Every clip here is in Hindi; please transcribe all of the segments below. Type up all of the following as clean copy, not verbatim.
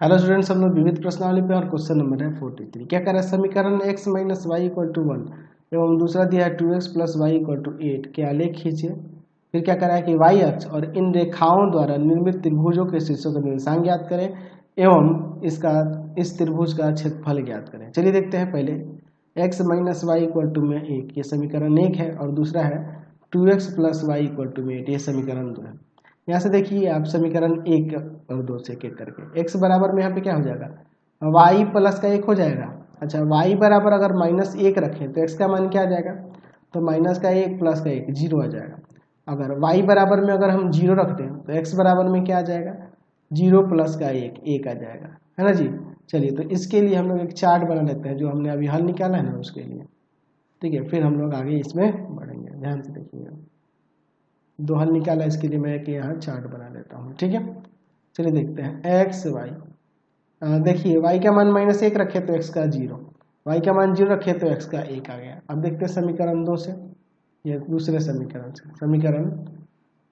हेलो स्टूडेंट्स, हम लोग विविध प्रश्नावली पे और क्वेश्चन नंबर है 43। क्या कर रहा है? समीकरण x minus y equal to 1 एवं दूसरा दिया है 2x plus Y equal to 8 के आलेख खींचे। फिर क्या कर रहा है कि y अक्ष और इन रेखाओं द्वारा निर्मित त्रिभुजों के शीर्षों का निर्देशांक ज्ञात करें एवं इस त्रिभुज का क्षेत्रफल ज्ञात करें। चलिए देखते हैं। पहले x minus y equal to में 1, ये समीकरण 1 है, और दूसरा है 2x plus Y equal to में 8, ये समीकरण 2 है। यहाँ से देखिए आप समीकरण 1 और 2 से एक एक करके x बराबर में यहाँ पे क्या हो जाएगा, y प्लस का 1 हो जाएगा। अच्छा, y बराबर अगर -1 रखें तो x का मान क्या आ जाएगा, तो माइनस का 1 प्लस का 1 0 आ जाएगा। अगर y बराबर में अगर हम 0 रखते हैं तो x बराबर में क्या आ जाएगा, 0 प्लस का 1 आ जाएगा, है ना जी। चलिए, तो इसके लिए हम लोग एक चार्ट बना लेते हैं, जो हमने अभी हल निकाला है ना उसके लिए। ठीक है, फिर हम लोग आगे इसमें बढ़ेंगे। ध्यान से देखिएगा, 2 हल निकाला, इसके लिए मैं एक यहाँ चार्ट बना लेता हूँ। ठीक है, चलिए देखते हैं एक्स वाई। देखिए y का मान -1 रखे तो x का 0, y का मान 0 रखे तो x का 1 आ गया। अब देखते हैं समीकरण 2 से, ये दूसरे समीकरण से, समीकरण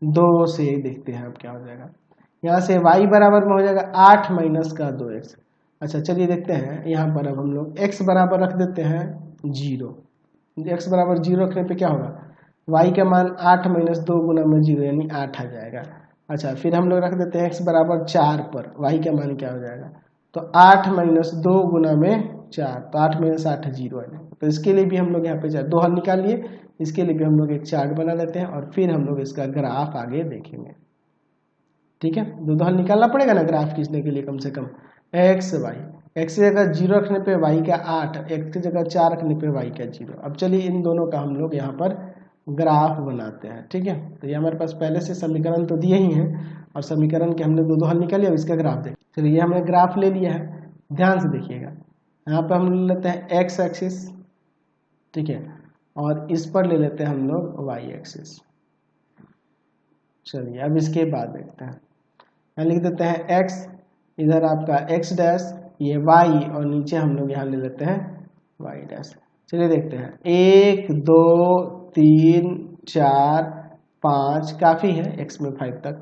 2 से देखते हैं अब क्या हो जाएगा। यहाँ से y बराबर में हो जाएगा 8 माइनस का 2x। अच्छा, चलिए देखते हैं। यहाँ पर अब हम लोग x बराबर रख देते हैं 0। x बराबर 0 रखने पे क्या होगा, y का मान 8 माइनस 2 गुना में 0 यानी 8 आ जाएगा। अच्छा, फिर हम लोग रख देते हैं x बराबर 4 पर, y का मान क्या हो जाएगा, तो 8 माइनस 2 गुना में 4, तो 8 माइनस 8 0 आ जाएगा। तो इसके लिए भी हम लोग यहाँ पे 2 हल निकाल लिए, इसके लिए भी हम लोग एक चार्ट बना लेते हैं और फिर हम लोग इसका ग्राफ आगे देखेंगे। ठीक है, 2 हल निकालना पड़ेगा ना ग्राफ खींचने के लिए, कम से कम एक्स वाई। एक्स की जगह 0 रखने पे y का 8, x की जगह 4 रखने पे y का 0। अब चलिए इन दोनों का हम लोग यहाँ पर ग्राफ बनाते हैं। ठीक है, तो ये हमारे पास पहले से समीकरण तो दिए ही हैं, और समीकरण के हमने 2 हल निकाले, अब इसका ग्राफ देखें। चलिए, ये हमने ग्राफ ले लिया है, ध्यान से देखिएगा। यहाँ पर हम ले लेते हैं एक्स एक्सिस, ठीक है, और इस पर ले लेते हैं हम लोग वाई एक्सिस। चलिए, अब इसके बाद देखते हैं। यहाँ लिख देते हैं x, इधर आपका x डैश, ये y, और नीचे हम लोग यहाँ ले लेते हैं y डैश। चलिए देखते हैं, 1 2 3 4 5, काफ़ी है x में 5 तक।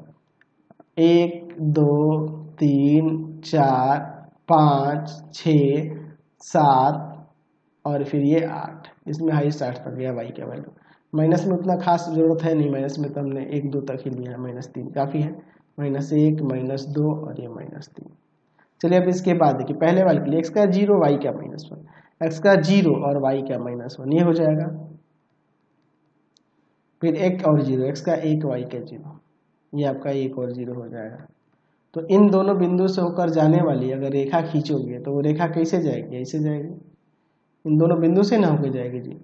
1 2 3 4 5 6 7 और फिर ये 8, इसमें हाईएस्ट 8 तक गया y का वैल्यू। माइनस में उतना खास जरूरत है नहीं, माइनस में तो हमने 1 2 तक ही लिया है, -3 काफ़ी है। -1 -2 और ये -3। चलिए, अब इसके बाद देखिए, पहले वाले के लिए x का 0 y का -1, x का 0 और y का -1, ये हो जाएगा। फिर 1 और 0, x का 1 y का 0, ये आपका 1 और 0 हो जाएगा। तो इन दोनों बिंदु से होकर जाने वाली अगर रेखा खींचोगे तो वो रेखा कैसे जाएगी, ऐसे जाएगी, इन दोनों बिंदु से ना होकर जाएगी जी।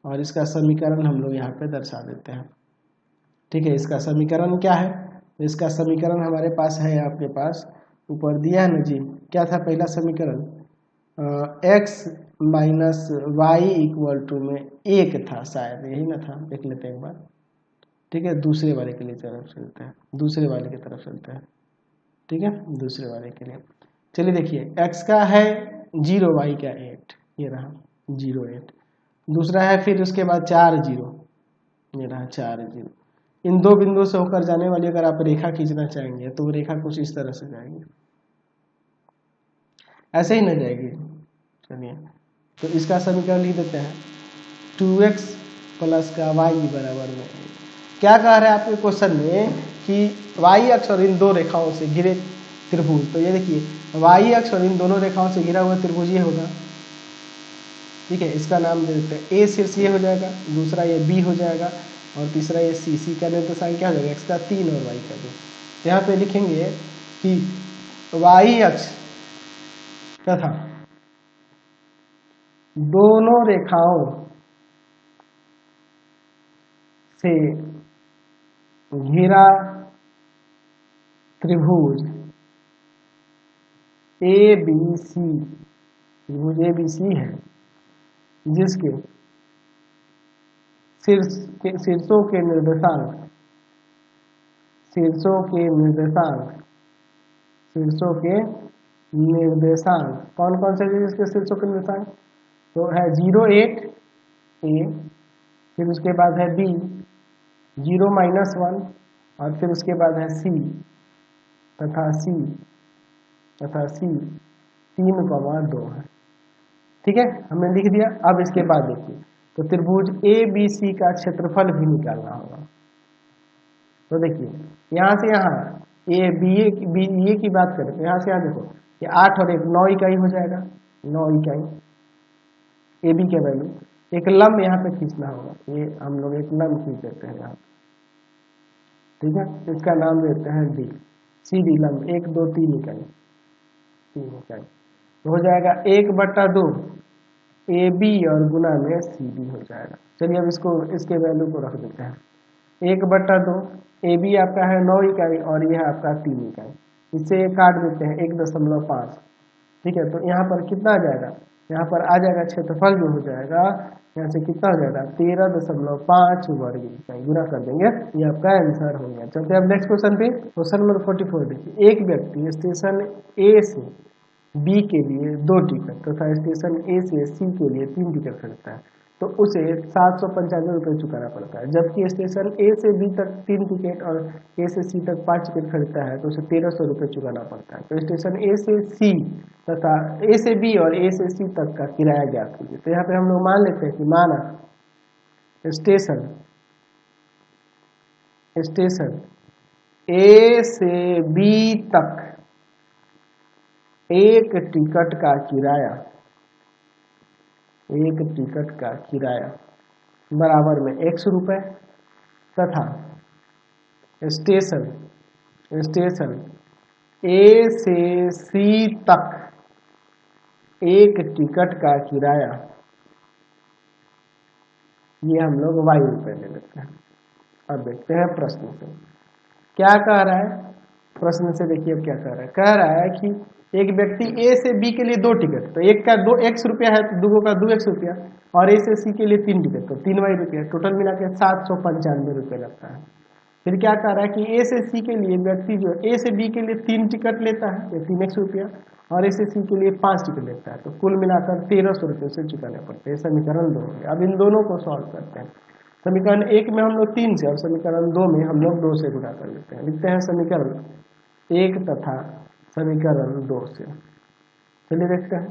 और इसका समीकरण हम लोग यहाँ पे दर्शा देते हैं। ठीक है, इसका समीकरण क्या है, तो इसका समीकरण हमारे पास है, आपके पास ऊपर दिया है ना जी। क्या था पहला समीकरण, x minus y equal to में 1 था, शायद यही ना था, देख लेते हैं एक बार। ठीक है, दूसरे वाले के लिए तरफ चलते हैं, दूसरे वाले की तरफ चलते हैं। ठीक है, दूसरे वाले के लिए चलिए देखिए, x का है 0, y का 8, ये रहा 0 8। दूसरा है फिर उसके बाद 4 0, ये रहा 4 0। इन दो बिंदुओं से होकर जाने वाली अगर आप रेखा खींचना चाहेंगे तो वो रेखा कुछ इस तरह से जाएगी, ऐसे ही ना जाएगी। चलिए, तो इसका समीकरण लिख देते हैं, 2x प्लस का y बराबर में 8। क्या कह रहा है आपके क्वेश्चन में कि y अक्ष और इन दो रेखाओं से घिरे त्रिभुज, तो ये देखिए y अक्ष और इन दोनों रेखाओं से घिरा हुआ त्रिभुज ये होगा। ठीक है, इसका नाम दे देते हैं a, शीर्ष ये हो जाएगा, दूसरा ये b हो जाएगा, और तीसरा ये c का निर्देशांक क्या हो जाएगा, x का 3 और y का 2। तो यहाँ पे लिखेंगे कि y अक्ष तथा दोनों रेखाओं से घिरा त्रिभुज ABC, त्रिभुज ABC है, जिसके शीर्षों के निर्देशांक कौन कौन से हैं इसके शीर्षों के निर्देशांक, तो है 0 8 A, फिर उसके बाद है B 0 -1, और फिर उसके बाद है C तथा C, तथा सी 3,2 है। ठीक है, हमने लिख दिया। अब इसके बाद देखिए, तो त्रिभुज ए बी सी का क्षेत्रफल भी निकालना होगा। तो देखिए यहाँ से यहाँ ए बी ए की बात करें तो यहाँ से यहाँ देखो, ये 8 और 1 9 इकाई हो जाएगा, 9 इकाई ए बी के वैल्यू। एक लंब यहाँ पे खींचना होगा, ये हम लोग एक लंब खींच देते हैं यहाँ। ठीक है, इसका नाम देते हैं डी, सीधी लंब 1 2 3 इकाई, 3 इकाई। तो हो जाएगा 1/2 ए बी और गुना में सी बी हो जाएगा। चलिए अब इसको, इसके वैल्यू को रख देते हैं। 1/2 ए बी आपका है 9 इकाई और यह आपका 3 इकाई, इससे ये काट देते हैं 1.5। ठीक है, तो यहाँ पर कितना आ जाएगा, यहाँ पर आ जाएगा क्षेत्रफल जो हो जाएगा यहाँ से कितना हो जाएगा 13.5 वर्ग इकाई, गुना कर देंगे, ये आपका आंसर हो गया। चलते हैं अब नेक्स्ट क्वेश्चन पे। क्वेश्चन नंबर 44 देखिए, एक व्यक्ति स्टेशन ए से बी के लिए 2 टिकट तथा स्टेशन ए से सी के लिए 3 टिकट खरीदता है, तो उसे 795 रुपये चुकाना पड़ता है। जबकि स्टेशन ए से बी तक 3 टिकट और ए से सी तक 5 टिकट खरीदता है तो उसे 1300 रुपये चुकाना पड़ता है। तो स्टेशन ए से सी तथा ए से बी और ए से सी तक का किराया ज्ञात कीजिए। तो यहाँ पे हम लोग मान लेते हैं कि माना स्टेशन ए से बी तक एक टिकट का किराया बराबर में 100 रुपये तथा स्टेशन ए से सी तक एक टिकट का किराया, ये हम लोग y रुपये ले लेते हैं। अब देखते हैं प्रश्न से क्या कह रहा है। प्रश्न से देखिए अब क्या कह रहा है कि एक व्यक्ति ए से बी के लिए 2 टिकट, तो एक का 2x रुपया है तो 2 का 2x रुपया, और ए से सी के लिए 3 टिकट तो 3y रुपया, टोटल मिला के 795 रुपये लगता है। फिर क्या कह रहा है कि ए से सी के लिए व्यक्ति जो ए से बी के लिए 3 टिकट लेता है, ये 3x रुपया, और ए से सी के लिए 5 टिकट लेता है, तो कुल मिलाकर 1300 रुपये से चुकाने पड़ते हैं। समीकरण 2 है। अब इन दोनों को सॉल्व करते हैं। समीकरण 1 में हम लोग 3 से और समीकरण 2 में हम लोग 2 से गुणा कर लेते हैं। लिखते हैं समीकरण 1 तथा समीकरण 2 से। चलिए देखते हैं,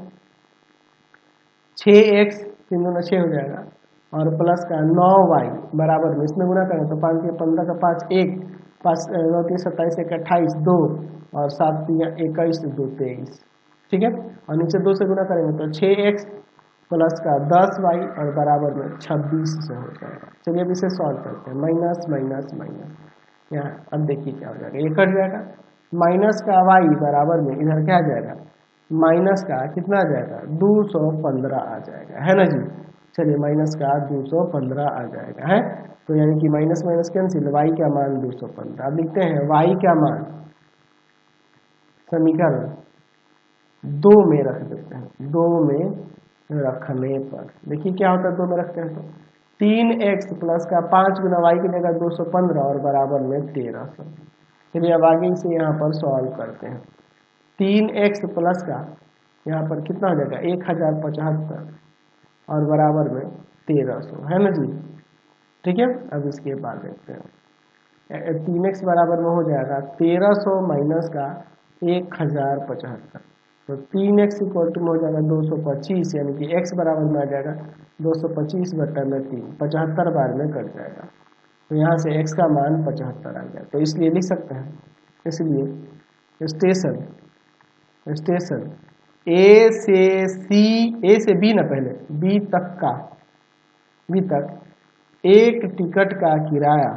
6x 3 दूना 6 हो जाएगा और प्लस का 9y बराबर में, इसमें गुना करें तो 5 के 15 का 5 1, 5 9 3 27 1 28 2 और 7 3 21 2 23। ठीक है, और नीचे 2 से गुना करेंगे तो 6x प्लस का 10y और बराबर में 26 से हो जाएगा। चलिए अब इसे सॉल्व करते हैं। माइनस माइनस माइनस, यहाँ अब देखिए क्या हो जाएगा, ये कट जाएगा। माइनस का y बराबर में इधर क्या आ जाएगा, माइनस का कितना आ जाएगा 215 आ जाएगा, है ना जी। चलिए माइनस का 215 आ जाएगा, है तो यानी कि माइनस माइनस कैंसिल, y का मान 215। अब लिखते हैं y का मान समीकरण 2 में रख देते हैं। 2 में रखने पर देखिए क्या होता है, 2 में रखते हैं तो 3x प्लस का 5 गुना y की जगह 215 और बराबर में 1300। चलिए अब आगे इसे यहाँ पर सॉल्व करते हैं। 3x प्लस का यहाँ पर कितना हो जाएगा 1075 और बराबर में 1300, है ना जी। ठीक है, अब इसके बाद देखते हैं 3x बराबर में हो जाएगा 1300 माइनस का 1075, तो 3x इक्वल टू में हो जाएगा 225, यानी कि x बराबर में आ जाएगा 225 बटा में 3, 75 बार में कट जाएगा। तो यहाँ से x का मान 75 आ गया, तो इसलिए लिख सकते हैं, इसलिए स्टेशन ए से बी ना, पहले बी तक एक टिकट का किराया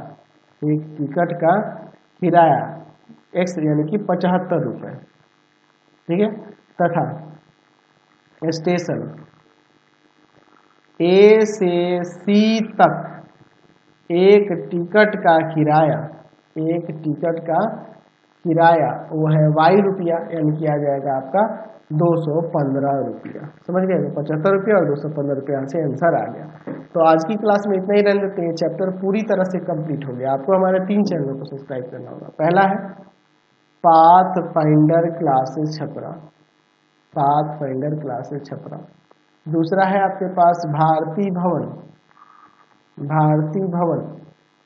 x यानी कि 75 रुपये। ठीक है, तथा स्टेशन ए से सी तक एक टिकट का किराया वो है y रुपया, यानी कि आ जाएगा आपका 215 रुपया। समझ गए, 75 रुपया और 215 रुपया से आंसर आ गया। तो आज की क्लास में इतना ही रहने देते हैं। चैप्टर पूरी तरह से कंप्लीट हो गया। आपको हमारे 3 चैनलों को सब्सक्राइब करना होगा। पहला है पाथ फाइंडर क्लासेस छपरा, दूसरा है आपके पास भारती भवन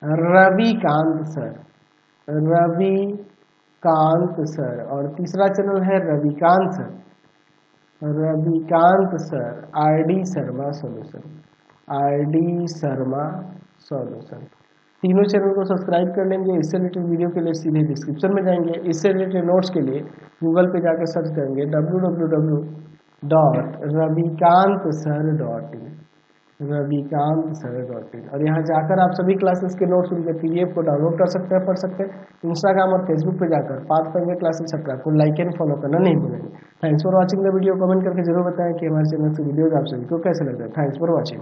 रविकांत सर, रविकांत सर, और तीसरा चैनल है Ravikant sir, Ravikant sir RD Sharma solution, RD Sharma solution. तीनों चैनल को सब्सक्राइब कर लेंगे। इससे रिलेटेड वीडियो के लिए सीधे डिस्क्रिप्शन में जाएंगे। इससे रिलेटेड नोट्स के लिए गूगल पे जाकर सर्च करेंगे www.ravikantsir.in, ravikantsir.in, और यहाँ जाकर आप सभी क्लासेस के नोट्स उनके PDF को डाउनलोड कर सकते हैं, पढ़ सकते हैं। इंस्टाग्राम और फेसबुक पे जाकर पाथफाइंडर क्लासेस सब्सक्राइब को लाइक एंड फॉलो करना नहीं भूलेंगे। Thanks for watching the video. Comment करके जरूर बताएं कि हमारे चैनल से वीडियोज आप सभी को कैसे लगता है। Thanks for watching.